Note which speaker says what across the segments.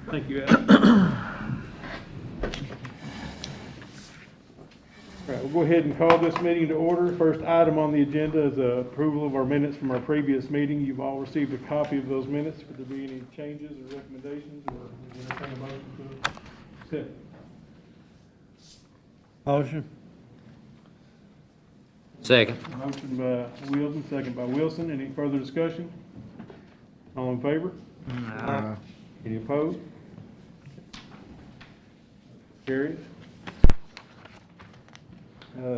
Speaker 1: Thank you, Adam. All right, we'll go ahead and call this meeting to order. First item on the agenda is approval of our minutes from our previous meeting. You've all received a copy of those minutes. Would there be any changes or recommendations, or is there anything about to accept?
Speaker 2: Motion.
Speaker 3: Second.
Speaker 1: Motion by Wilson, second by Wilson. Any further discussion? All in favor? Any opposed? Carries.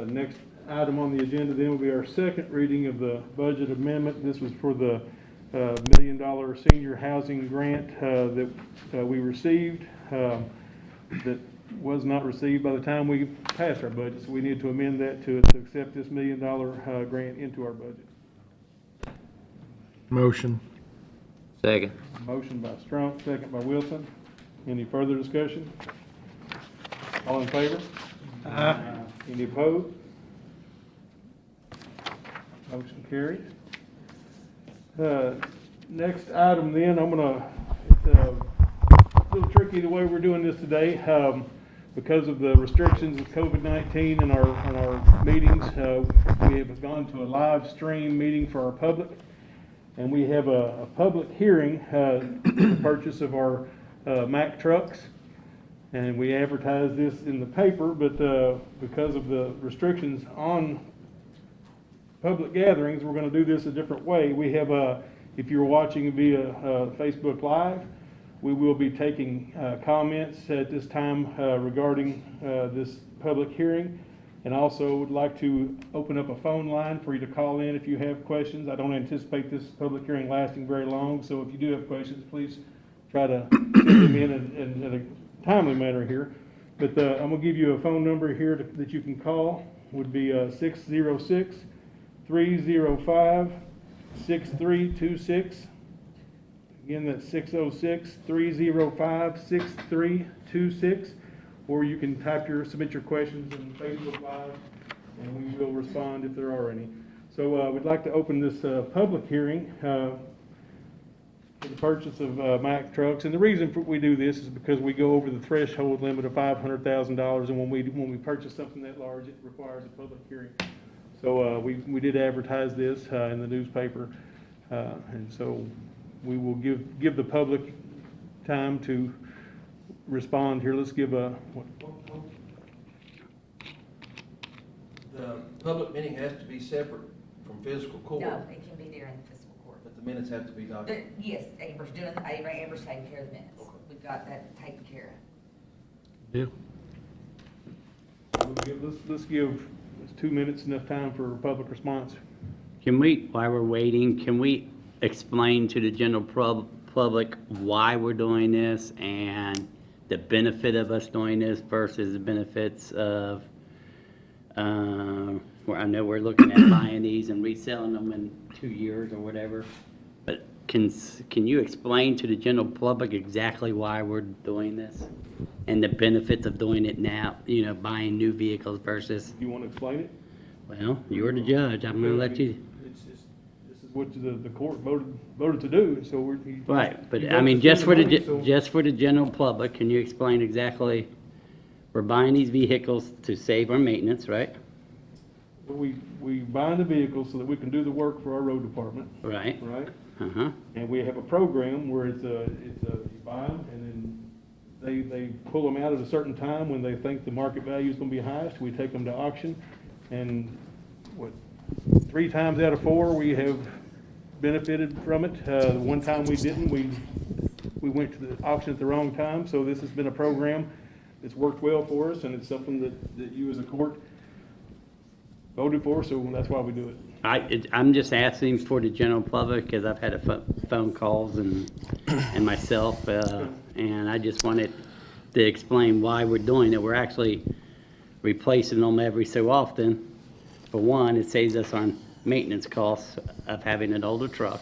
Speaker 1: Next item on the agenda then will be our second reading of the budget amendment. This was for the $1 million senior housing grant that we received that was not received by the time we passed our budget. So we need to amend that to accept this $1 million grant into our budget.
Speaker 2: Motion.
Speaker 3: Second.
Speaker 1: Motion by Strunk, second by Wilson. Any further discussion? All in favor? Any opposed? Motion carried. Next item then, it's a little tricky the way we're doing this today. Because of the restrictions of COVID-19 in our meetings, we have gone to a live stream meeting for our public. And we have a public hearing, the purchase of our Mack trucks. And we advertise this in the paper, but because of the restrictions on public gatherings, we're going to do this a different way. We have, if you're watching via Facebook Live, we will be taking comments at this time regarding this public hearing. And also would like to open up a phone line for you to call in if you have questions. I don't anticipate this public hearing lasting very long, so if you do have questions, please try to send them in a timely manner here. But I'm going to give you a phone number here that you can call. Would be 606-305-6326. Again, that's 606-305-6326. Or you can submit your questions in Facebook Live, and we will respond if there are any. So we'd like to open this public hearing for the purchase of Mack trucks. And the reason we do this is because we go over the threshold limit of $500,000, and when we purchase something that large, it requires a public hearing. So we did advertise this in the newspaper, and so we will give the public time to respond here. Let's give a.
Speaker 4: The public meeting has to be separate from fiscal court.
Speaker 5: No, it can be there in the fiscal court.
Speaker 4: But the minutes have to be documented.
Speaker 5: Yes, Amber's taking care of the minutes.
Speaker 4: Okay.
Speaker 5: We've got that taken care of.
Speaker 2: Yeah.
Speaker 1: Let's give 2 minutes enough time for public response.
Speaker 3: Can we, while we're waiting, can we explain to the general public why we're doing this and the benefit of us doing this versus the benefits of, where I know we're looking at buying these and reselling them in 2 years or whatever, but can you explain to the general public exactly why we're doing this and the benefits of doing it now, buying new vehicles versus,
Speaker 1: You want to explain it?
Speaker 3: well, you're the judge, I'm gonna let you.
Speaker 1: This is what the court voted to do, so we're.
Speaker 3: Right, but
Speaker 1: you
Speaker 3: I mean,
Speaker 1: voted to
Speaker 3: just for
Speaker 1: spend
Speaker 3: the,
Speaker 1: money, so-
Speaker 3: just for the general public, can you explain exactly, we're buying these vehicles to save our maintenance, right?
Speaker 1: We buy the vehicles so that we can do the work for our road department,
Speaker 3: Right,
Speaker 1: right?
Speaker 3: uh-huh,
Speaker 1: And we have a program where you buy them, and then they pull them out at a certain time when they think the market value is going to be highest. We take them to auction, and 3 times out of 4 we have benefited from it. The one time we didn't, we went to the auction at the wrong time. So this has been a program that's worked well for us, and it's something that you as a court voted for, so that's why we do it.
Speaker 3: I'm just asking for the general public, because I've had phone calls and myself, and I just wanted to explain why we're doing it. We're actually replacing them every so often. For one, it saves us on maintenance costs of having an older truck.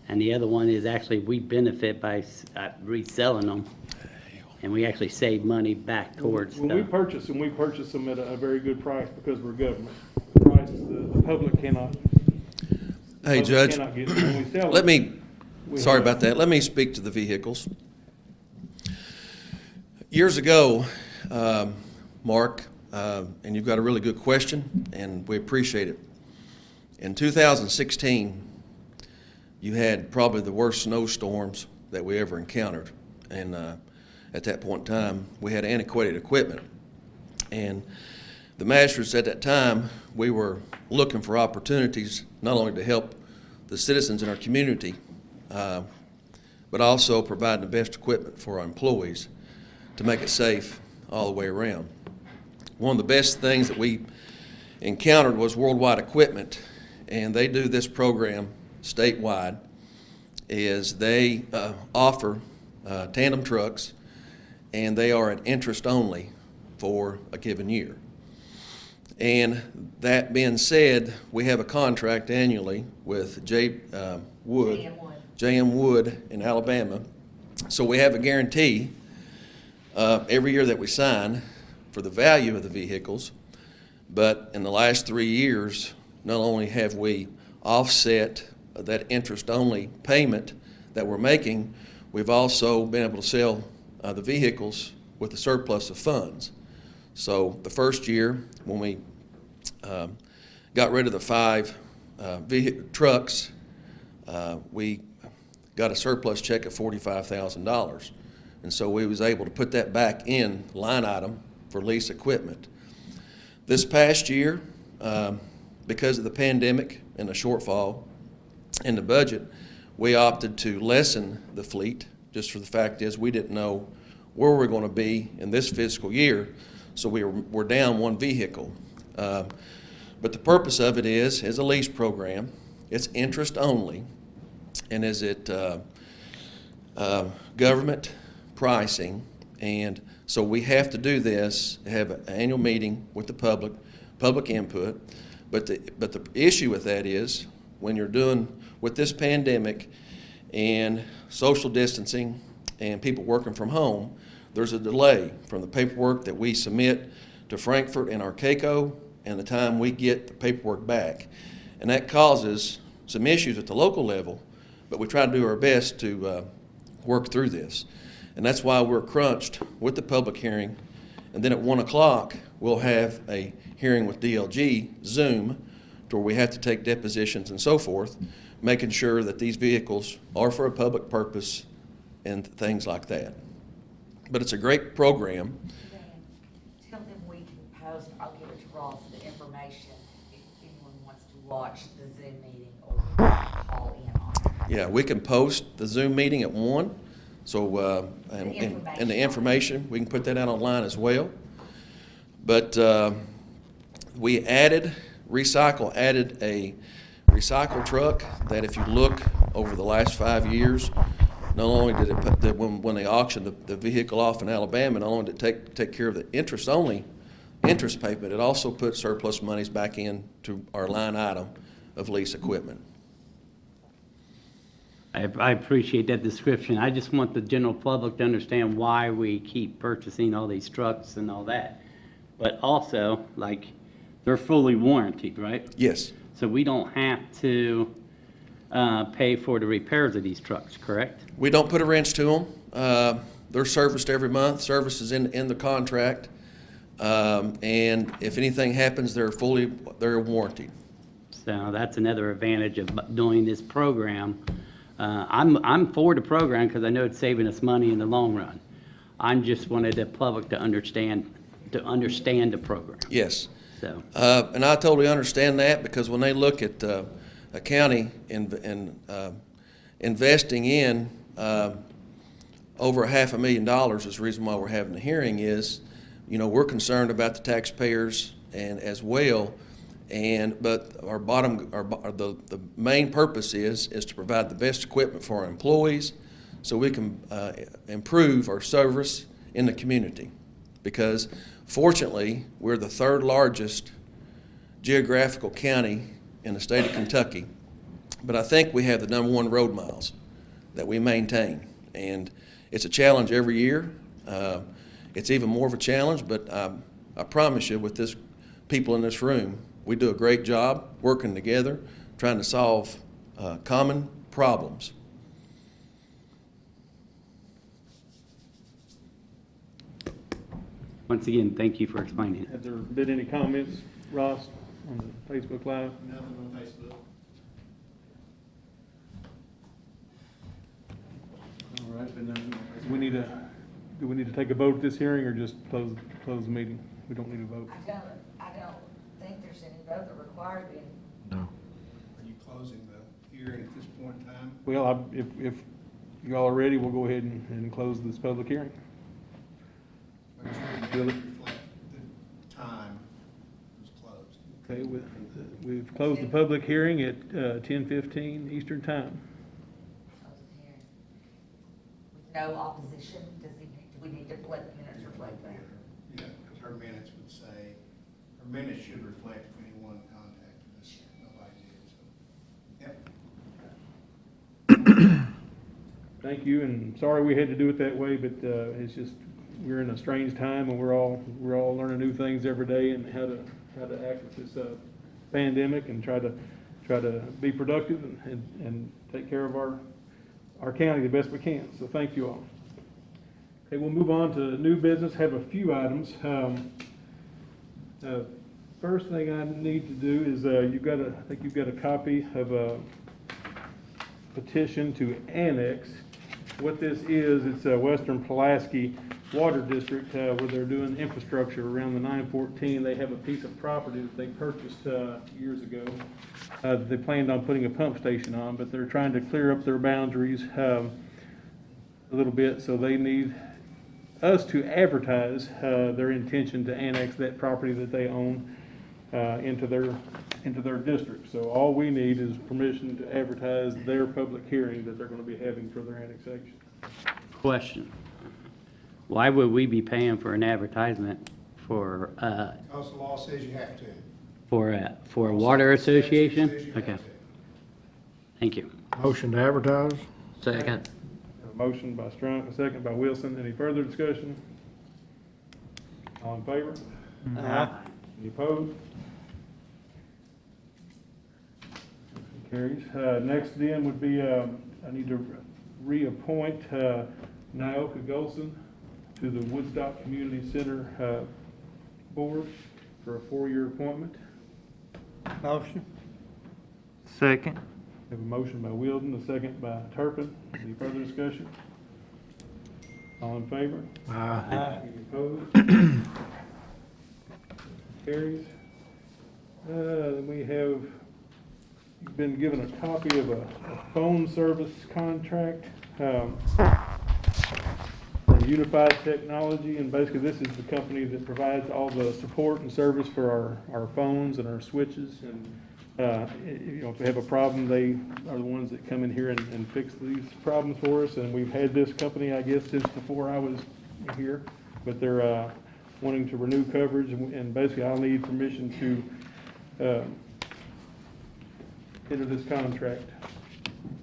Speaker 3: And the other one is actually we benefit by reselling them. And we actually save money back towards
Speaker 1: When we purchase them at a very good price because we're government. Prices the public cannot.
Speaker 6: Hey,
Speaker 1: public
Speaker 6: Judge,
Speaker 1: cannot get when we sell
Speaker 6: let
Speaker 1: them,
Speaker 6: me,
Speaker 1: we
Speaker 6: sorry
Speaker 1: have-
Speaker 6: about that, let me speak to the vehicles.
Speaker 4: Years ago, Mark, and you've got a really good question, and we appreciate it. In 2016, you had probably the worst snowstorms that we ever encountered. And at that point in time, we had antiquated equipment. And the magistrates at that time, we were looking for opportunities not only to help the citizens in our community, but also provide the best equipment for our employees to make it safe all the way around. One of the best things that we encountered was Worldwide Equipment, and they do this program statewide. Is they offer tandem trucks, and they are at interest only for a given year. And that being said, we have a contract annually with JM Wood in Alabama. So we have a guarantee every year that we sign for the value of the vehicles. But in the last 3 years, not only have we offset that interest-only payment that we're making, we've also been able to sell the vehicles with a surplus of funds. So the first year, when we got rid of the 5 trucks, we got a surplus check of $45,000. And so we was able to put that back in line item for lease equipment. This past year, because of the pandemic and the shortfall in the budget, we opted to lessen the fleet, just for the fact is we didn't know where we're going to be in this fiscal year, so we're down 1 vehicle. But the purpose of it is a lease program. It's interest only, and is it government pricing, and so we have to do this, have an annual meeting with the public input. But the issue with that is when you're doing with this pandemic and social distancing and people working from home, there's a delay from the paperwork that we submit to Frankfurt and Arcaco and the time we get the paperwork back. And that causes some issues at the local level, but we try to do our best to work through this. And that's why we're crunched with the public hearing. And then at 1 o'clock, we'll have a hearing with DLG, Zoom, to where we have to take depositions and so forth, making sure that these vehicles are for a public purpose and things like that. But it's a great program.
Speaker 5: Tell them we can post, I'll give it to Ross, the information, if anyone wants to watch the Zoom meeting or call in on it.
Speaker 4: Yeah, we can post the Zoom meeting at 1. So, and the information, we can put that out online as well. But we added a recycle truck that if you look over the last 5 years, not only did it put when they auctioned the vehicle off in Alabama, not only did it take care of the interest payment, it also put surplus monies back into our line item of lease equipment.
Speaker 3: I appreciate that description. I just want the general public to understand why we keep purchasing all these trucks and all that. But also, like, they're fully warranted, right?
Speaker 4: Yes.
Speaker 3: So we don't have to pay for the repairs of these trucks, correct?
Speaker 4: We don't put a wrench to them. They're serviced every month. Service is in the contract. And if anything happens, they're warranted.
Speaker 3: So that's another advantage of doing this program. I'm for the program because I know it's saving us money in the long run. I just wanted the public to understand the program.
Speaker 4: Yes.
Speaker 3: So.
Speaker 4: And I totally understand that, because when they look at a county investing in over $500,000, is the reason why we're having the hearing is, we're concerned about the taxpayers and as well. But the main purpose is to provide the best equipment for our employees, so we can improve our service in the community. Because fortunately, we're the 3rd largest geographical county in the state of Kentucky, but I think we have the #1 road miles that we maintain, and it's a challenge every year. It's even more of a challenge, but I promise you, with this people in this room, we do a great job working together, trying to solve common problems.
Speaker 3: once again, thank you for explaining it.
Speaker 1: Have there been any comments, Ross, on the Facebook Live?
Speaker 2: Nothing on Facebook.
Speaker 1: All right, and then do we need to take a vote at this hearing or just close the meeting? We don't need a vote.
Speaker 5: I don't think there's any vote that required it.
Speaker 6: No.
Speaker 2: Are you closing the hearing at this point in time?
Speaker 1: Well, if you all are ready, we'll go ahead and close this public hearing.
Speaker 2: Make sure the minutes reflect the time it was closed.
Speaker 1: Okay, we've closed the public hearing at 10:15 Eastern Time.
Speaker 5: Close the hearing. With no opposition, do we need to let the minutes reflect that?
Speaker 2: Yeah, because her minutes would say, her minutes should reflect if anyone contacted us. Nobody did, so. Yep.
Speaker 1: Thank you, and sorry we had to do it that way, but it's just, we're in a strange time, and we're all learning new things every day and how to act with this pandemic and try to be productive and take care of our county the best we can. So thank you all. Okay, we'll move on to new business. Have a few items. First thing I need to do is I think you've got a copy of a petition to annex. What this is, it's a Western Pulaski Water District where they're doing infrastructure around the 914. They have a piece of property that they purchased years ago that they planned on putting a pump station on, but they're trying to clear up their boundaries a little bit, so they need us to advertise their intention to annex that property that they own into their district. So all we need is permission to advertise their public hearing that they're going to be having for their annexation.
Speaker 3: Question. Why would we be paying for an advertisement for,
Speaker 2: Because the law says you have to.
Speaker 3: for a
Speaker 2: Law
Speaker 3: water
Speaker 2: says you
Speaker 3: association?
Speaker 2: have
Speaker 3: Okay,
Speaker 2: to.
Speaker 3: thank you.
Speaker 6: Motion to advertise?
Speaker 3: Second.
Speaker 1: A motion by Strunk, a second by Wilson. Any further discussion? All in favor? Any opposed? Motion carries. Next then would be, I need to reappoint Naoka Golson to the Woodstock Community Center Board for a 4-year appointment.
Speaker 7: Motion. Second.
Speaker 1: Have a motion by Wilden, a second by Turpin. Any further discussion? All in favor?
Speaker 6: Aye.
Speaker 1: Any opposed? Carries. Then we have been given a copy of a phone service contract from Unified Technology, and basically this is the company that provides all the support and service for our phones and our switches. And if we have a problem, they are the ones that come in here and fix these problems for us. And we've had this company, I guess, since before I was here, but they're wanting to renew coverage, and basically I'll need permission to enter this contract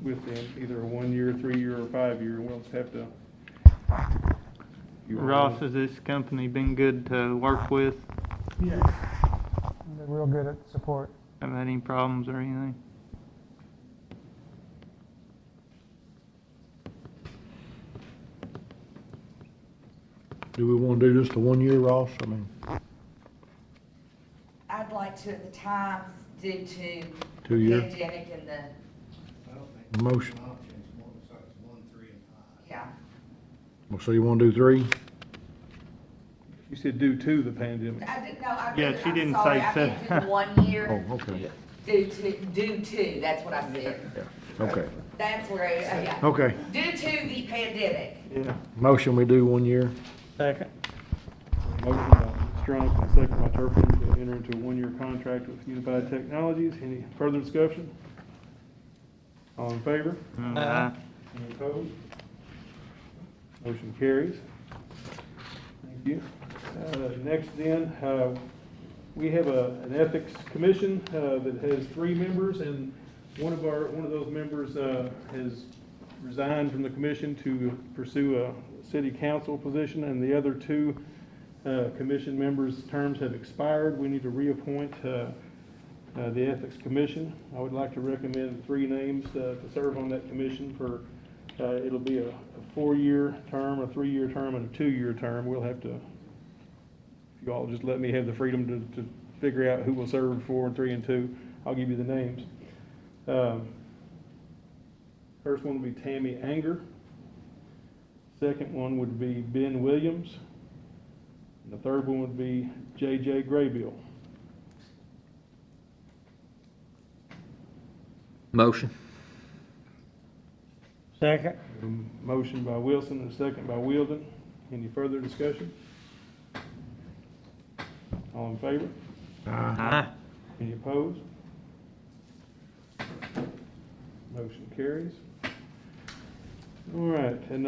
Speaker 1: with them, either a 1-year, 3-year, or 5-year, and we'll just have to.
Speaker 7: Ross, has this company been good to work with?
Speaker 8: They're real good at support.
Speaker 7: Haven't had any problems or anything?
Speaker 6: Do we want to do just a 1 year, Ross? I mean,
Speaker 5: I'd like to, at the time, due to
Speaker 6: 2 year?
Speaker 5: pandemic and the,
Speaker 2: I don't think.
Speaker 6: Motion.
Speaker 2: there's an option. It's more, it's like it's 1, 3, and 5.
Speaker 5: yeah.
Speaker 6: Well, so you want to do 3?
Speaker 1: You said due to the pandemic.
Speaker 5: I didn't know, I
Speaker 7: Yeah,
Speaker 5: really,
Speaker 7: she
Speaker 5: I'm
Speaker 7: didn't
Speaker 5: sorry,
Speaker 7: say
Speaker 5: I
Speaker 7: so.
Speaker 5: meant do the 1 year,
Speaker 6: Oh, okay.
Speaker 5: due to, that's what I said.
Speaker 6: Okay.
Speaker 5: That's where, yeah.
Speaker 6: Okay.
Speaker 5: Due to the pandemic.
Speaker 7: Yeah.
Speaker 6: Motion, we do 1 year?
Speaker 7: Second.
Speaker 1: Motion by Strunk and second by Turpin to enter into a 1-year contract with Unified Technologies. Any further discussion? All in favor?
Speaker 7: Aye.
Speaker 1: Any opposed? Motion carries. Thank you. Next then, we have an ethics commission that has 3 members, and one of those members has resigned from the commission to pursue a city council position, and the other 2 commission members' terms have expired. We need to reappoint the ethics commission. I would like to recommend 3 names to serve on that commission for, it'll be a 4-year term, a 3-year term, and a 2-year term. We'll have to if you all just let me have the freedom to figure out who will serve 4 and 3 and 2, I'll give you the names. First one would be Tammy Anger. Second one would be Ben Williams. And the third one would be J.J. Graybill.
Speaker 6: Motion.
Speaker 7: Second.
Speaker 1: A motion by Wilson and a second by Wielden. Any further discussion? All in favor?
Speaker 7: Aye.
Speaker 1: Any opposed? Motion carries. All right, and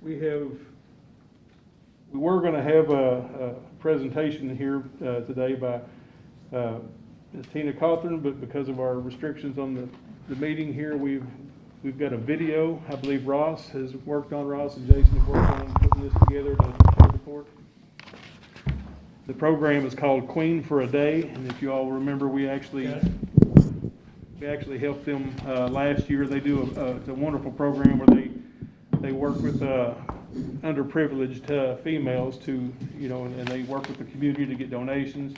Speaker 1: we were going to have a presentation here today by Ms. Tina Cawthorn, but because of our restrictions on the meeting here, we've got a video. I believe Ross and Jason have worked on putting this together to show the court. The program is called Queen for a Day, and if you all remember, we actually helped them last year. They do it's a wonderful program where they work with underprivileged females to, and they work with the community to get donations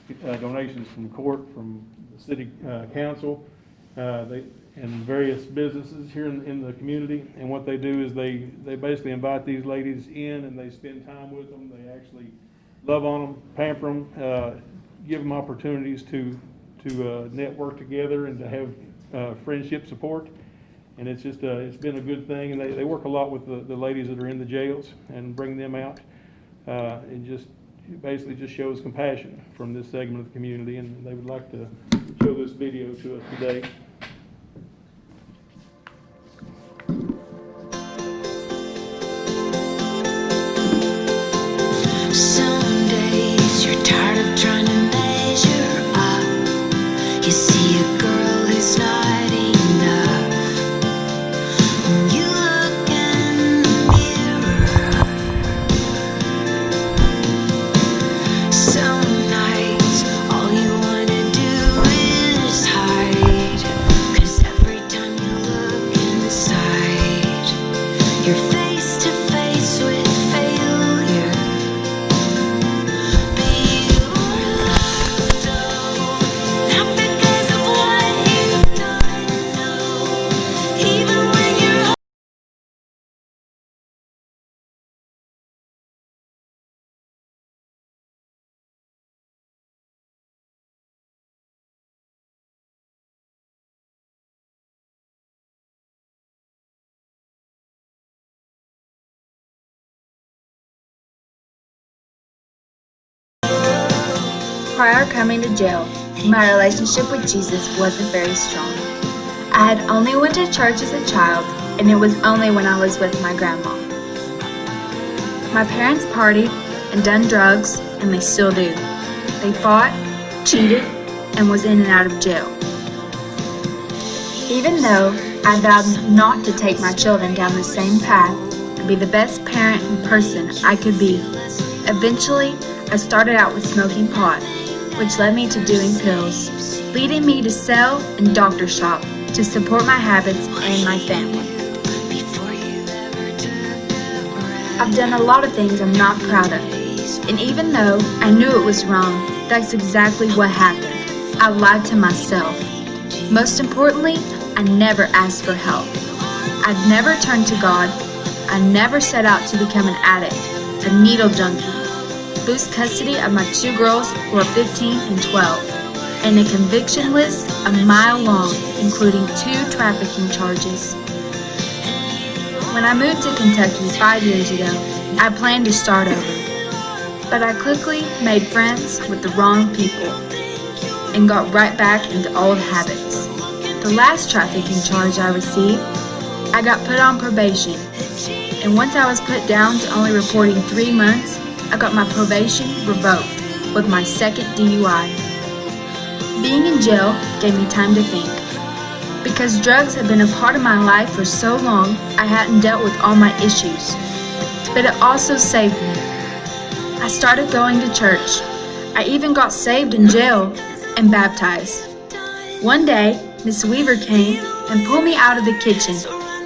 Speaker 1: from court, from the city council, and various businesses here in the community. And what they do is they basically invite these ladies in and they spend time with them. They actually love on them, pamper them, give them opportunities to network together and to have friendship support. And it's just it's been a good thing. And they work a lot with the ladies that are in the jails and bring them out. And just basically just shows compassion from this segment of the community. And they would like to show this video to us today.
Speaker 9: Some days you're tired of trying to measure up. You see a girl who's not enough. When you look in the mirror, some nights all you wanna do is hide. 'Cause every time you look inside, you're face to face with failure.
Speaker 10: Prior coming to jail, my relationship with Jesus wasn't very strong. I had only went to church as a child, and it was only when I was with my grandma. My parents partied and done drugs, and they still do. They fought, cheated, and was in and out of jail. Even though I vowed not to take my children down the same path and be the best parent and person I could be, eventually I started out with smoking pot, which led me to doing pills, leading me to sell and doctor shop to support my habits and my family. I've done a lot of things I'm not proud of, and even though I knew it was wrong, that's exactly what happened. I lied to myself. Most importantly, I never asked for help. I've never turned to God. I never set out to become an addict, a needle junkie, lose custody of my 2 girls who are 15 and 12, and a conviction list a mile long, including 2 trafficking charges. When I moved to Kentucky 5 years ago, I planned to start over, but I quickly made friends with the wrong people and got right back into old habits. The last trafficking charge I received, I got put on probation, and once I was put down to only reporting 3 months, I got my probation revoked with my second DUI. Being in jail gave me time to think. Because drugs had been a part of my life for so long, I hadn't dealt with all my issues. But it also saved me. I started going to church. I even got saved in jail and baptized. One day, Miss Weaver came and pulled me out of the kitchen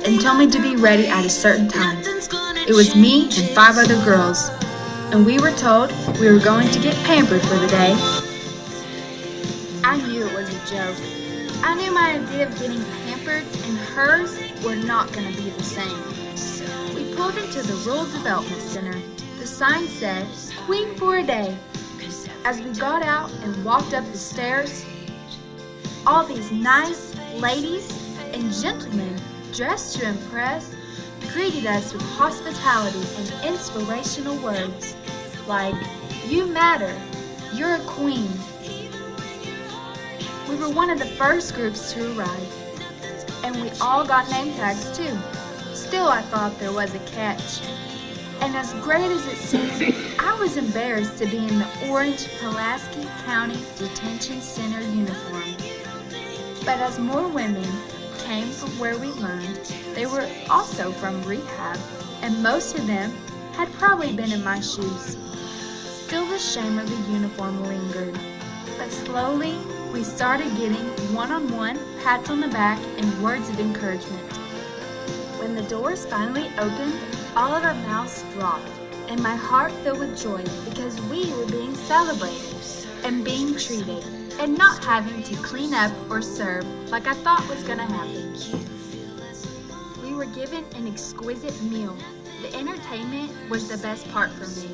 Speaker 10: and told me to be ready at a certain time. It was me and 5 other girls. and we were told we were going to get pampered for the day. I knew it was a joke. I knew my idea of getting pampered and hers were not going to be the same. We pulled into the Rural Development Center. The sign said, "Queen for a day." As we got out and walked up the stairs, all these nice ladies and gentlemen dressed to impress greeted us with hospitality and inspirational words like, "You matter, you're a queen." We were one of the first groups to arrive, and we all got name tags too. Still, I thought there was a catch. And as great as it seemed, I was embarrassed to be in the orange Pulaski County Detention Center uniform. But as more women came from where we learned, they were also from rehab, and most of them had probably been in my shoes. Still, the shame of the uniform lingered. But slowly, we started getting one-on-one pats on the back and words of encouragement. When the doors finally opened, all of our mouths dropped, and my heart filled with joy because we were being celebrated and being treated, and not having to clean up or serve like I thought was gonna happen. We were given an exquisite meal. The entertainment was the best part for me.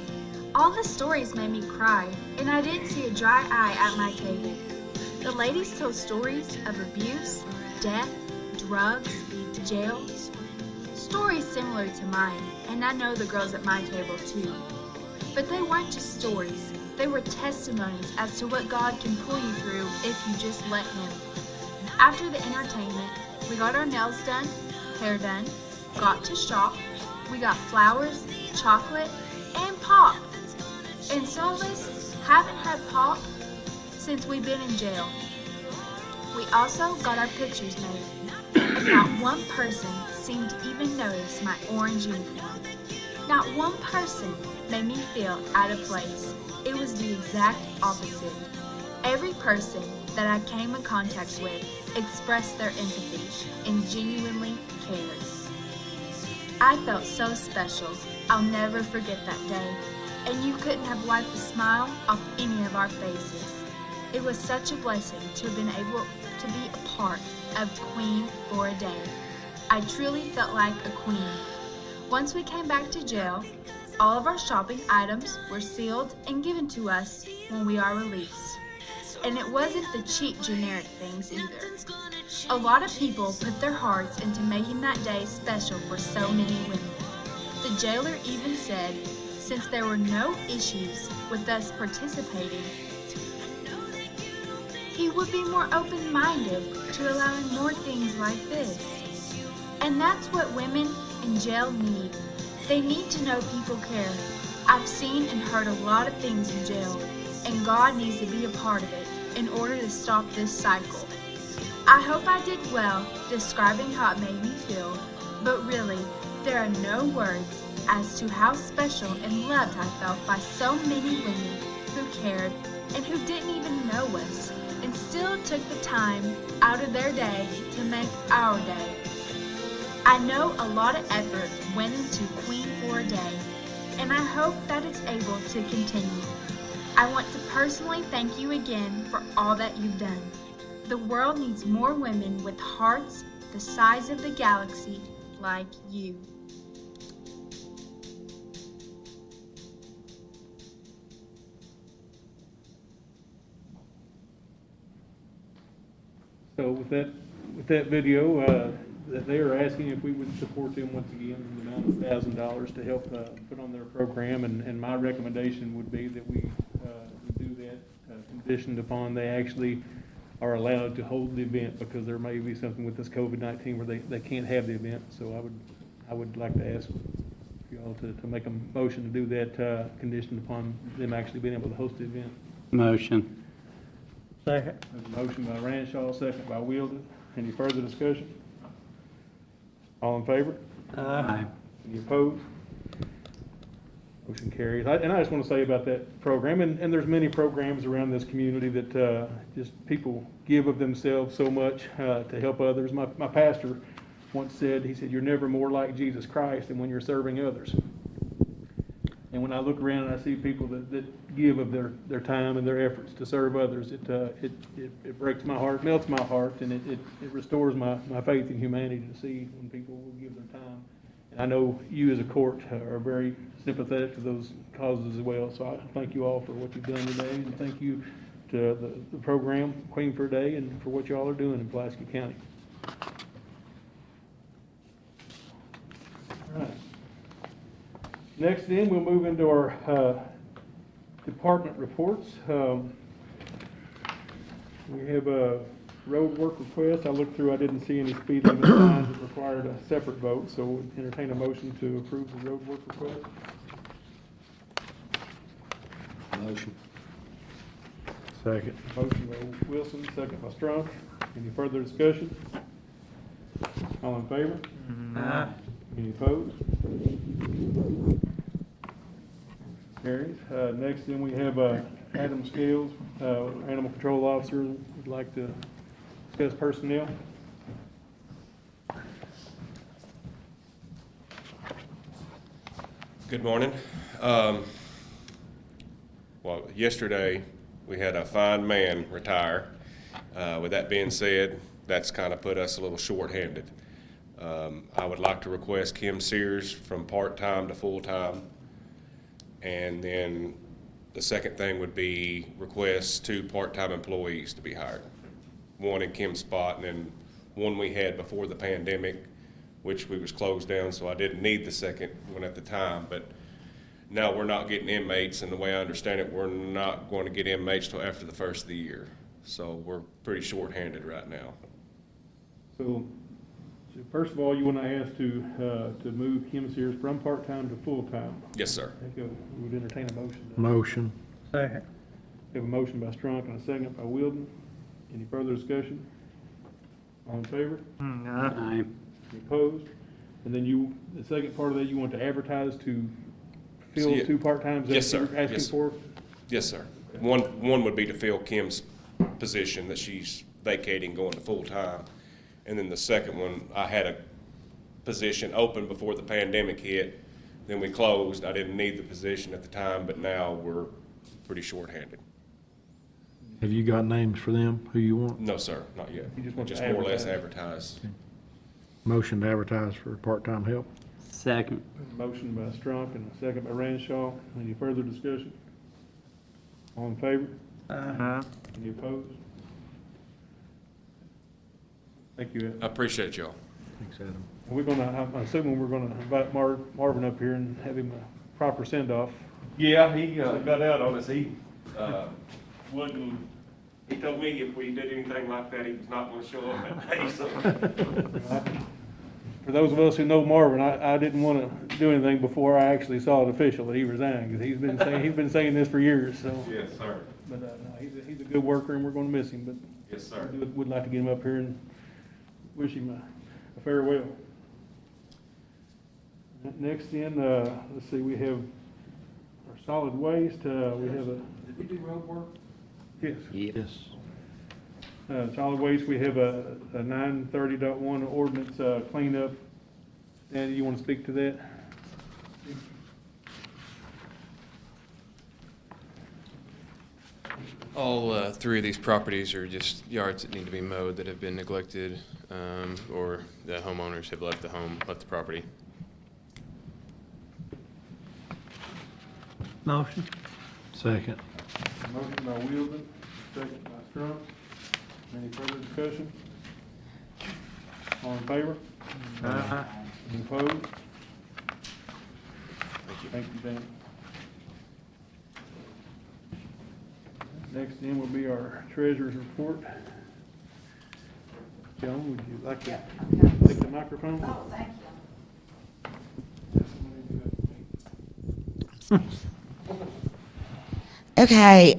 Speaker 10: All the stories made me cry, and I didn't see a dry eye at my table. The ladies told stories of abuse, death, drugs, jail, stories similar to mine, and I know the girls at my table too. But they weren't just stories, they were testimonies as to what God can pull you through if you just let Him. After the entertainment, we got our nails done, hair done, got to shop, we got flowers, chocolate, and pop. And some of us haven't had pop since we've been in jail. We also got our pictures made, and not one person seemed to even notice my orange uniform. Not one person made me feel out of place. It was the exact opposite. Every person that I came in contact with expressed their empathy and genuinely cared. I felt so special. I'll never forget that day, and you couldn't have wiped the smile off any of our faces. It was such a blessing to have been able to be a part of Queen for a Day. I truly felt like a queen. Once we came back to jail, all of our shopping items were sealed and given to us when we are released. And it wasn't the cheap generic things either. A lot of people put their hearts into making that day special for so many women. The jailer even said, since there were no issues with us participating, he would be more open-minded to allowing more things like this. And that's what women in jail need. They need to know people care. I've seen and heard a lot of things in jail, and God needs to be a part of it in order to stop this cycle. I hope I did well describing how it made me feel, but really, there are no words as to how special and loved I felt by so many women who cared and who didn't even know us, and still took the time out of their day to make our day. I know a lot of effort went into Queen for a Day, and I hope that it's able to continue. I want to personally thank you again for all that you've done. The world needs more women with hearts the size of the galaxy like you.
Speaker 1: So with that video, that they are asking if we would support them once again in the amount of $1,000 to help put on their program, and my recommendation would be that we would do that conditioned upon they actually are allowed to hold the event, because there may be something with this COVID-19 where they can't have the event. So I would like to ask you all to make a motion to do that conditioned upon them actually being able to host the event.
Speaker 3: Motion.
Speaker 7: Second.
Speaker 1: There's a motion by Ranshaw, second by Wielden. Any further discussion? All in favor?
Speaker 3: Aye.
Speaker 1: Any opposed? Motion carries. And I just want to say about that program, and there's many programs around this community that just people give of themselves so much to help others. My pastor once said, he said, "You're never more like Jesus Christ than when you're serving others." And when I look around and I see people that give of their time and their efforts to serve others, it breaks my heart, melts my heart, and it restores my faith in humanity to see when people will give their time. And I know you as a court are very sympathetic to those causes as well. So I thank you all for what you've done today, and thank you to the program, Queen for a Day, and for what you all are doing in Pulaski County. All right. Next then, we'll move into our department reports. We have a road work request. I looked through, I didn't see any speed limit signs that required a separate vote, so we'll entertain a motion to approve the road work request.
Speaker 6: Motion. Second.
Speaker 1: Motion by Wilson, second by Strunk. Any further discussion? All in favor? Any opposed? Carries. Next then, we have Adam Scales, Animal Control Officer, would like to discuss personnel.
Speaker 11: Good morning. Well, yesterday, we had a fine man retire. With that being said, that's kind of put us a little short-handed. I would like to request Kim Sears from part-time to full-time. And then the second thing would be request 2 part-time employees to be hired. One in Kim's spot, and then one we had before the pandemic, which we was closed down, so I didn't need the second one at the time. But now we're not getting inmates, and the way I understand it, we're not going to get inmates till after the first of the year. So we're pretty short-handed right now.
Speaker 1: So first of all, you want to ask to move Kim Sears from part-time to full-time.
Speaker 11: Yes, sir.
Speaker 1: We would entertain a motion.
Speaker 6: Motion.
Speaker 7: Second.
Speaker 1: We have a motion by Strunk and a second by Wilden. Any further discussion? All in favor?
Speaker 3: Aye.
Speaker 1: Any opposed? And then the second part of that, you want to advertise to fill
Speaker 11: Yeah.
Speaker 1: 2 part-times?
Speaker 11: Yes, sir.
Speaker 1: That you're asking
Speaker 11: Yes.
Speaker 1: for?
Speaker 11: Yes, sir. One would be to fill Kim's position that she's vacating, going to full-time. And then the second one, I had a position open before the pandemic hit. Then we closed. I didn't need the position at the time, but now we're pretty short-handed.
Speaker 6: Have you got names for them, who you want?
Speaker 11: No, sir, not yet.
Speaker 1: You just want to
Speaker 11: Just more or less
Speaker 1: advertise.
Speaker 11: advertise.
Speaker 6: Motion to advertise for part-time help.
Speaker 3: Second.
Speaker 1: Motion by Strunk and a second by Ranshaw. Any further discussion? All in favor? Any opposed? Thank you, Ed.
Speaker 11: I appreciate y'all.
Speaker 6: Thanks, Adam.
Speaker 1: I'm assuming we're gonna invite Marvin up here and have him a proper send-off.
Speaker 11: Yeah, he got out on us. He wouldn't, he told me if we did anything like that, he was not gonna show up that day, so.
Speaker 1: For those of us who know Marvin, I didn't wanna do anything before I actually saw it official that he resigned, because he's been saying this for years, so.
Speaker 11: Yes, sir.
Speaker 1: But, no, he's a good worker and we're gonna miss him, but
Speaker 11: Yes, sir.
Speaker 1: would like to get him up here and wish him a farewell. Next in, let's see, we have our solid waste, we have a.
Speaker 2: Did we do road work?
Speaker 1: Yes.
Speaker 6: Yes.
Speaker 1: Solid waste, we have a 930.1 ordinance cleanup. Danny, you want to speak to that?
Speaker 12: All 3 of these properties are just yards that need to be mowed that have been neglected, or the homeowners have left the property.
Speaker 7: Motion.
Speaker 6: Second.
Speaker 1: Motion by Wilden, second by Strunk. Any further discussion? All in favor? Any opposed?
Speaker 12: Thank you.
Speaker 1: Thank you, Dan. Next in will be our treasurer's report. Joan, would you like to take the microphone?
Speaker 5: Oh, thank you. Okay,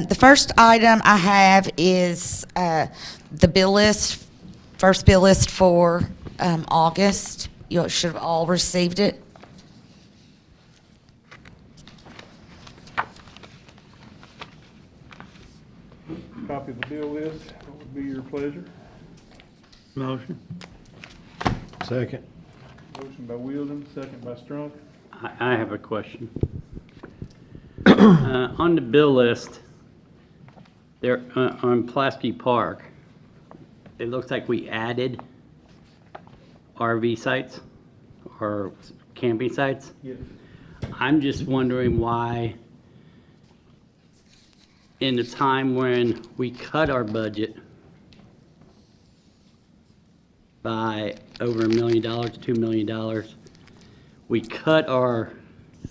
Speaker 5: the first item I have is the bill list, first bill list for August. You should have all received it.
Speaker 1: Copy of the bill list. What would be your pleasure?
Speaker 7: Motion.
Speaker 6: Second.
Speaker 1: Motion by Wilden, second by Strunk.
Speaker 3: I have a question. On the bill list, there, on Pulaski Park, it looks like we added RV sites or camping sites.
Speaker 1: Yes.
Speaker 3: I'm just wondering why, in the time when we cut our budget by over $1 million, $2 million, we cut our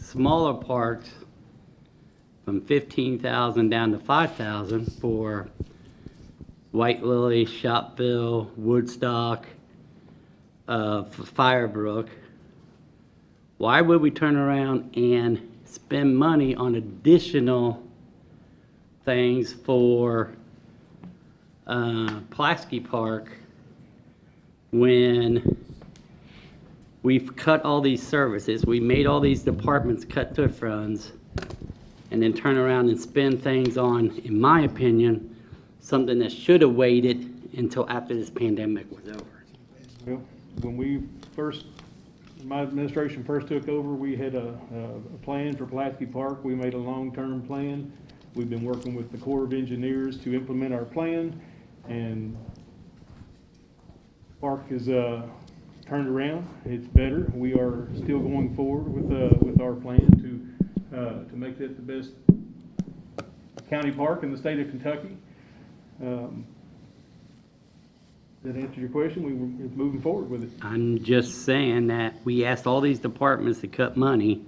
Speaker 3: smaller parks from 15,000 down to 5,000 for White Lily, Shopville, Woodstock, Firebrook. Why would we turn around and spend money on additional things for Pulaski Park when we've cut all these services, we made all these departments cut their funds, and then turn around and spend things on, in my opinion, something that should have waited until after this pandemic was over?
Speaker 1: Well, when we first, my administration first took over, we had a plan for Pulaski Park. We made a long-term plan. We've been working with the Corps of Engineers to implement our plan, and park is turned around. It's better. We are still going forward with our plan to make that the best county park in the state of Kentucky. That answer your question? We're moving forward with it.
Speaker 3: I'm just saying that we asked all these departments to cut money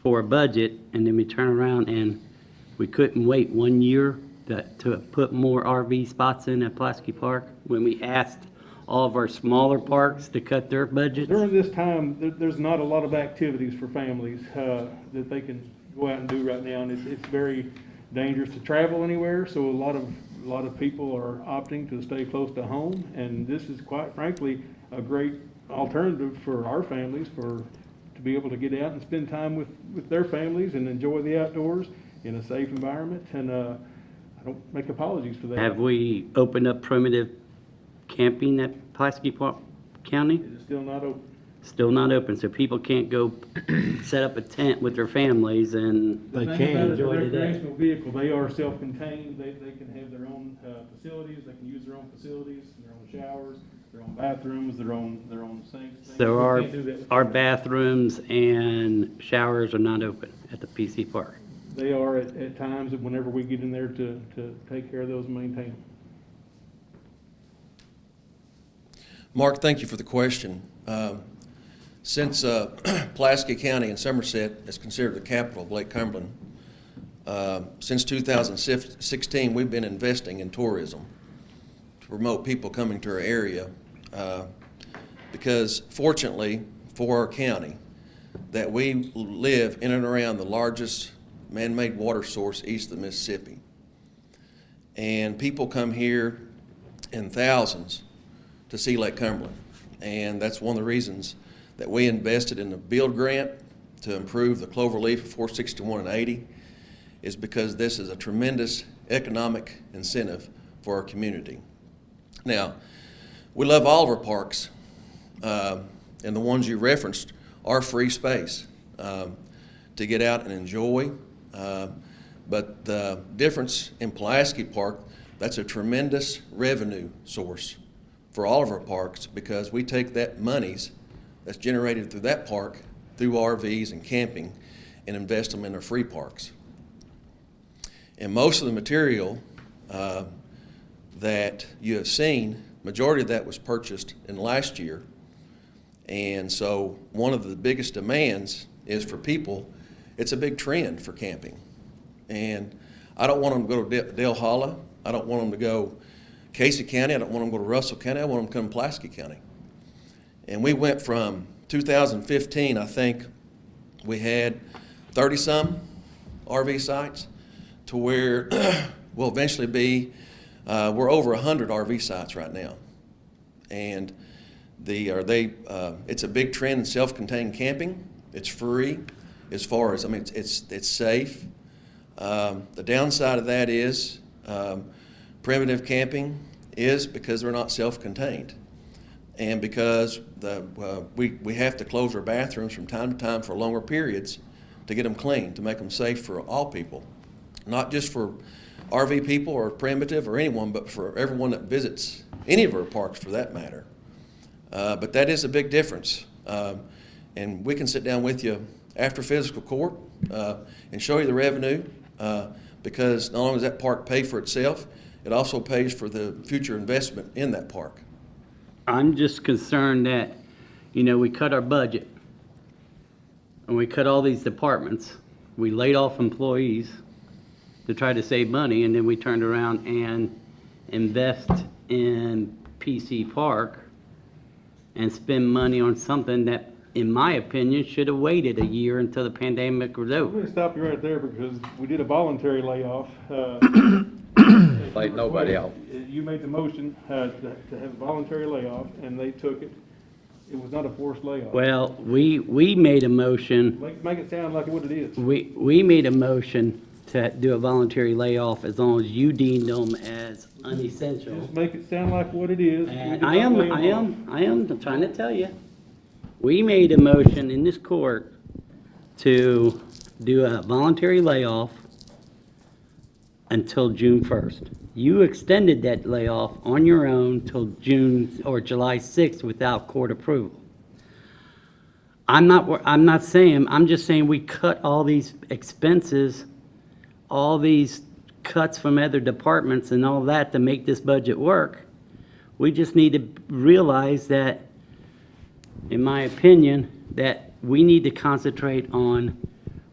Speaker 3: for a budget, and then we turn around and we couldn't wait 1 year to put more RV spots in at Pulaski Park when we asked all of our smaller parks to cut their budgets.
Speaker 1: During this time, there's not a lot of activities for families that they can go out and do right now, and it's very dangerous to travel anywhere, so a lot of people are opting to stay close to home, and this is quite frankly a great alternative for our families to be able to get out and spend time with their families and enjoy the outdoors in a safe environment, and I don't make apologies for that.
Speaker 3: Have we opened up primitive camping at Pulaski Park County?
Speaker 1: It is still not open.
Speaker 3: Still not open, so people can't go set up a tent with their families and
Speaker 1: The thing
Speaker 6: can
Speaker 1: about it,
Speaker 3: enjoy
Speaker 1: the
Speaker 3: the day.
Speaker 1: recreational vehicle, they are self-contained, they can have their own facilities, they can use their own facilities, their own showers, their own bathrooms, their own sinks.
Speaker 3: So
Speaker 1: We can't do that with
Speaker 3: our
Speaker 1: camping.
Speaker 3: bathrooms and showers are not open at the PC Park.
Speaker 1: They are at times whenever we get in there to take care of those and maintain them.
Speaker 4: Mark, thank you for the question. Since Pulaski County and Somerset is considered the capital of Lake Cumberland, since 2016, we've been investing in tourism to promote people coming to our area, because fortunately for our county, that we live in and around the largest man-made water source east of the Mississippi. And people come here in thousands to see Lake Cumberland. And that's one of the reasons that we invested in the build grant to improve the cloverleaf of 461 and 80, is because this is a tremendous economic incentive for our community. Now, we love all of our parks, and the ones you referenced are free space to get out and enjoy. But the difference in Pulaski Park, that's a tremendous revenue source for all of our parks, because we take that monies that's generated through that park, through RVs and camping, and invest them in our free parks. And most of the material that you have seen, majority of that was purchased in last year. And so one of the biggest demands is for people, it's a big trend for camping. And I don't want them to go to Dale Hollow. I don't want them to go Casey County. I don't want them to go to Russell County. I want them to come to Pulaski County. And we went from 2015, I think we had 30-some RV sites, to where we'll eventually be, we're over 100 RV sites right now. And it's a big trend in self-contained camping. It's free as far as, it's safe. The downside of that is primitive camping is because they're not self-contained. And because we have to close our bathrooms from time to time for longer periods to get them clean, to make them safe for all people, not just for RV people or primitive or anyone, but for everyone that visits any of our parks for that matter. But that is a big difference. And we can sit down with you after fiscal court and show you the revenue because not only does that park pay for itself, it also pays for the future investment in that park.
Speaker 3: I'm just concerned that, we cut our budget and we cut all these departments. We laid off employees to try to save money, and then we turned around and invest in PC Park and spend money on something that, in my opinion, should have waited a year until the pandemic was
Speaker 1: I'm
Speaker 3: over.
Speaker 1: going to stop you right there because we did a voluntary layoff.
Speaker 7: Laid nobody out.
Speaker 1: You made the motion to have a voluntary layoff, and they took it. It was not a forced layoff.
Speaker 3: Well, we made a motion,
Speaker 1: Make it sound like what it is.
Speaker 3: we made a motion to do a voluntary layoff as long as you deemed them as unessential.
Speaker 1: Just make it sound like what it is. We
Speaker 3: And
Speaker 1: did
Speaker 3: I
Speaker 1: not lay them off.
Speaker 3: am trying to tell you. We made a motion in this court to do a voluntary layoff until June 1st. You extended that layoff on your own till June or July 6th without court approval. I'm just saying we cut all these expenses, all these cuts from other departments and all that to make this budget work. We just need to realize that, in my opinion, that we need to concentrate on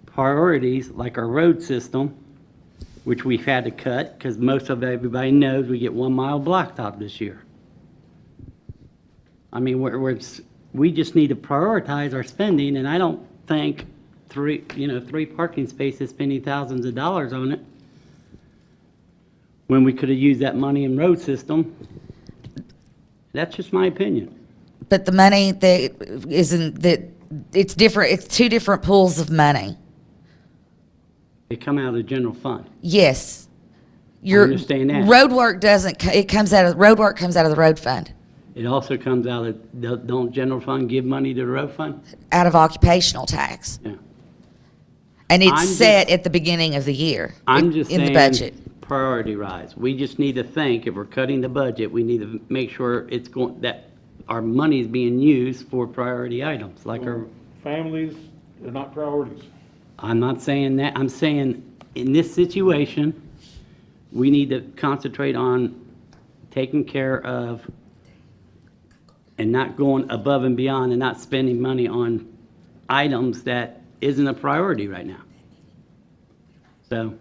Speaker 3: priorities like our road system, which we've had to cut because everybody knows we get 1 mile blacktop this year. I mean, we just need to prioritize our spending, and I don't think three parking spaces, spending thousands of dollars on it, when we could have used that money in road system. That's just my opinion.
Speaker 5: But the money it's different, it's two different pools of money.
Speaker 3: They come out of the general fund.
Speaker 5: Yes.
Speaker 3: I understand that.
Speaker 5: Road work comes out of the road fund,
Speaker 3: It also comes out of, don't general fund give money to the road fund?
Speaker 5: out of occupational tax.
Speaker 3: Yeah.
Speaker 5: And it's
Speaker 3: I'm
Speaker 5: set at the beginning of the year.
Speaker 3: I'm just
Speaker 5: in the
Speaker 3: saying,
Speaker 5: budget.
Speaker 3: priority rise. We just need to think, if we're cutting the budget, we need to make sure that our money is being used for priority items, like our,
Speaker 1: Families are not priorities.
Speaker 3: I'm not saying that, I'm saying, in this situation, we need to concentrate on taking care of and not going above and beyond and not spending money on items that isn't a priority right now. So,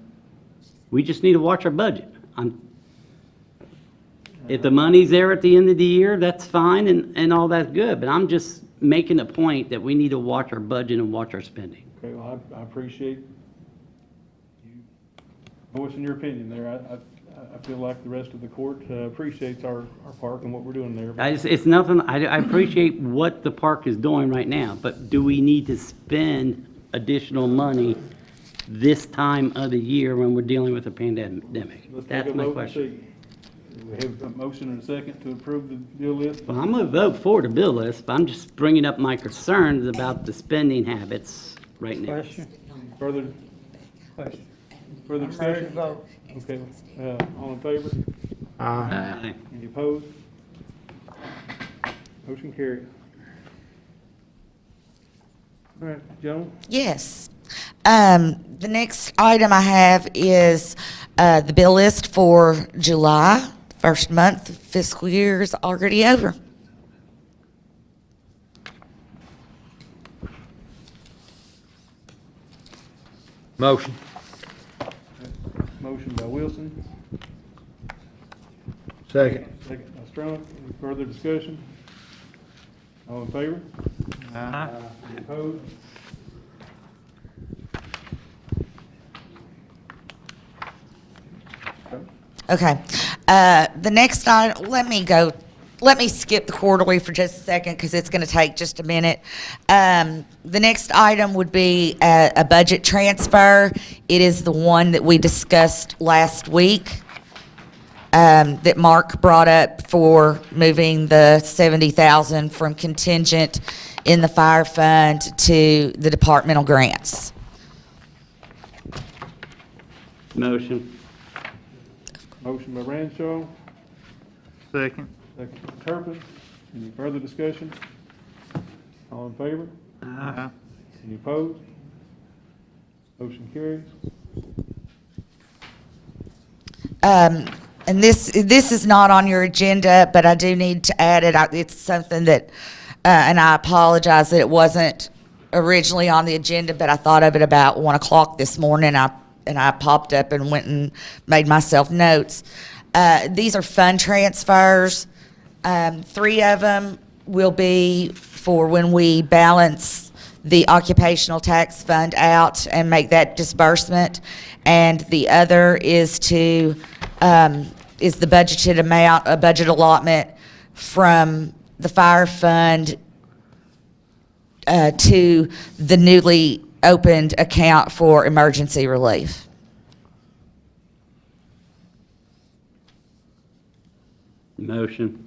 Speaker 3: we just need to watch our budget. If the money's there at the end of the year, that's fine and all that's good, but I'm just making a point that we need to watch our budget and watch our spending.
Speaker 1: Okay, well, I appreciate you voicing your opinion there. I feel like the rest of the court appreciates our park and what we're doing there.
Speaker 3: It's nothing, I appreciate what the park is doing right now, but do we need to spend additional money this time of the year when we're dealing with a pandemic?
Speaker 1: Let's take
Speaker 3: That's
Speaker 1: a
Speaker 3: my
Speaker 1: vote and
Speaker 3: question.
Speaker 1: see. We have a motion and a second to approve the bill list.
Speaker 3: Well, I'm going to vote for the bill list, but I'm just bringing up my concerns about the spending habits right now.
Speaker 7: Question?
Speaker 1: Further
Speaker 7: Question.
Speaker 1: Further
Speaker 7: I'm ready to
Speaker 1: discussion?
Speaker 7: vote.
Speaker 1: Okay, all in favor?
Speaker 3: Aye.
Speaker 1: Any opposed? Motion carried. All right, Joan?
Speaker 5: Yes. The next item I have is the bill list for July. First month, fiscal year is already over.
Speaker 7: Motion.
Speaker 1: Motion by Wilson,
Speaker 6: Second.
Speaker 1: second by Strunk. Any further discussion? All in favor? Any opposed?
Speaker 5: Okay. The next item, let me skip the quarterly for just a second because it's going to take just a minute. The next item would be a budget transfer. It is the one that we discussed last week, that Mark brought up for moving the $70,000 from contingent in the fire fund to the departmental grants.
Speaker 3: Motion.
Speaker 1: Motion by Ranshaw,
Speaker 8: Second.
Speaker 1: second by Turpin. Any further discussion? All in favor?
Speaker 8: Aye.
Speaker 1: Any opposed? Motion carries.
Speaker 5: And this is not on your agenda, but I do need to add it. It's something that, and I apologize that it wasn't originally on the agenda, but I thought of it about 1 o'clock this morning. I popped up and went and made myself notes. These are fund transfers. 3 of them will be for when we balance the occupational tax fund out and make that disbursement. And the other is to, is the budgeted amount, a budget allotment from the fire fund to the newly opened account for emergency relief.
Speaker 3: Motion.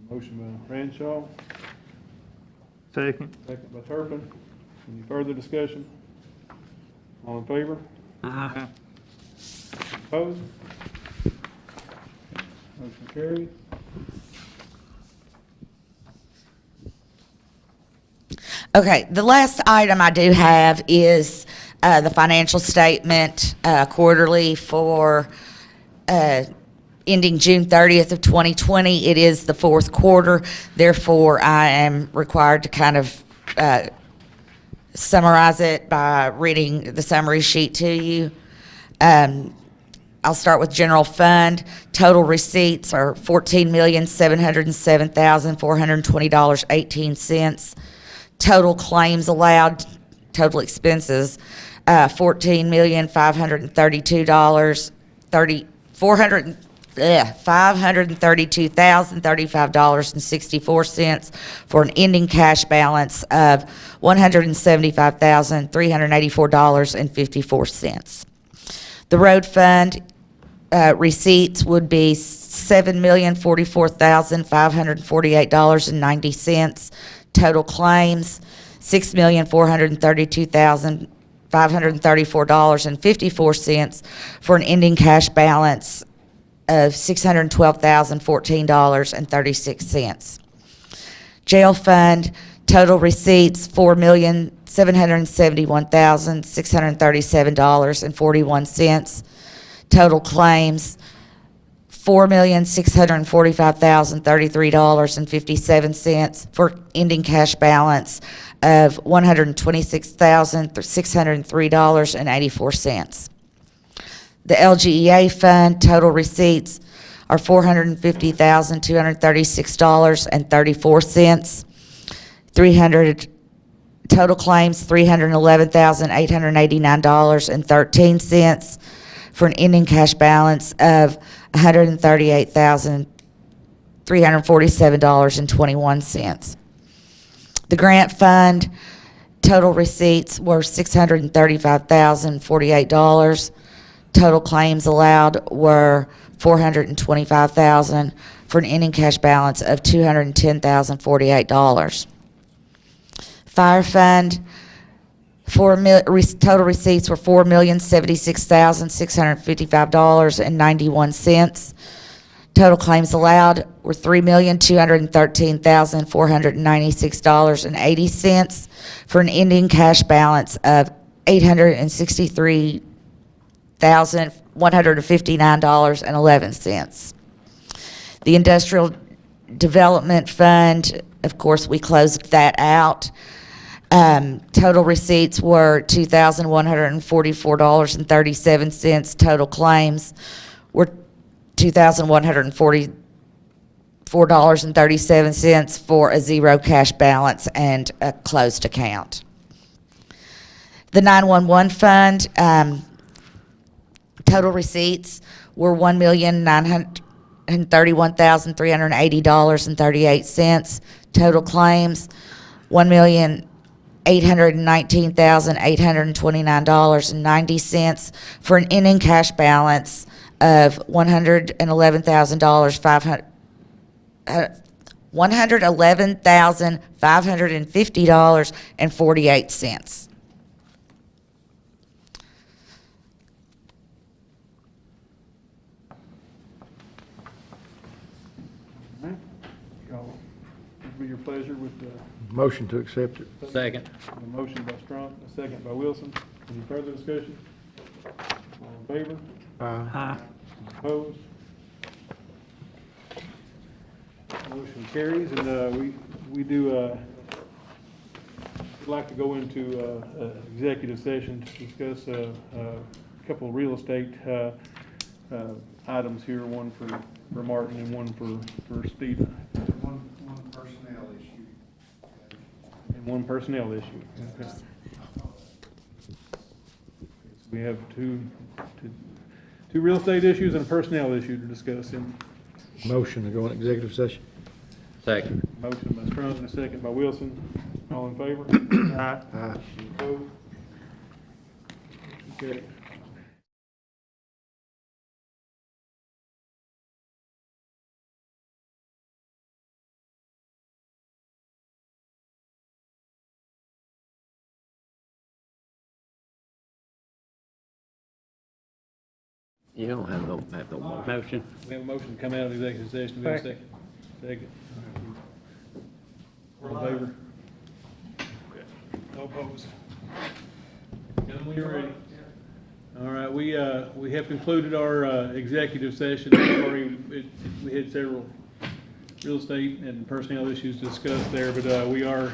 Speaker 1: Motion by Ranshaw,
Speaker 8: Second.
Speaker 1: second by Turpin. Any further discussion? All in favor?
Speaker 8: Aye.
Speaker 1: Opposed? Motion carries.
Speaker 5: Okay, the last item I do have is the financial statement quarterly for ending June 30th of 2020. It is the fourth quarter, therefore I am required to kind of summarize it by reading the summary sheet to you. I'll start with general fund. Total receipts are $14,707,420.18. Total claims allowed, total expenses, $532,035.64 for an ending cash balance of $175,384.54. The road fund receipts would be $7,044,548.90. Total claims, $6,432,534.54 for an ending cash balance of $612,014.36. Jail fund, total receipts, $4,771,637.41. Total claims, $4,645,033.57 for ending cash balance of $126,603.84. The LGEA fund, total receipts are $450,236.34. Total claims, $311,889.13 for an ending cash balance of $138,347.21. The grant fund, total receipts were $635,048. Total claims allowed were $425,000 for an ending cash balance of $210,048. Fire fund, total receipts were $4,076,655.91. Total claims allowed were $3,213,496.80 for an ending cash balance of $863,159.11. The industrial development fund, of course, we closed that out. Total receipts were $2,144.37. Total claims were $2,144.37 for a zero cash balance and a closed account. The 911 fund, total receipts were $1,931,380.38. Total claims, $1,819,829.90 for an ending cash balance of $111,550.48.
Speaker 1: be your pleasure with the
Speaker 6: Motion to accept it.
Speaker 7: Second.
Speaker 1: a motion by Strunk, a second by Wilson. Any further discussion? All in favor?
Speaker 6: Aye.
Speaker 1: Opposed? Motion carries, and we do, we'd like to go into executive session to discuss a couple of real estate items here, one for Martin and one for Stephen,
Speaker 2: One personnel issue.
Speaker 1: and one personnel issue. Okay. We have two real estate issues and a personnel issue to discuss. In
Speaker 6: Motion to go in executive session.
Speaker 7: Second.
Speaker 1: motion by Strunk and a second by Wilson. All in favor?
Speaker 6: Aye.
Speaker 1: Any opposed? Motion carries.
Speaker 7: You don't have no
Speaker 3: Motion.
Speaker 1: We have a motion to come out of executive session. Do we have a second? Second. All in favor? No opposed? Gentlemen, you're ready. All right, we have concluded our executive session. We had several real estate and personnel issues discussed there, but we are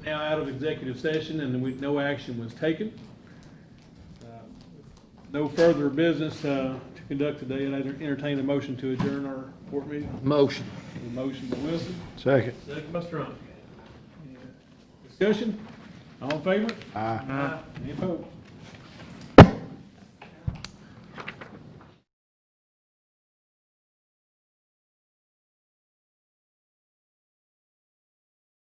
Speaker 1: now out of executive session, and no action was taken. No further business to conduct today, and I entertain a motion to adjourn our court meeting.
Speaker 7: Motion.
Speaker 1: A motion by Wilson,
Speaker 6: Second.
Speaker 1: second by Strunk. Discussion? All in favor?
Speaker 6: Aye.
Speaker 1: Any opposed?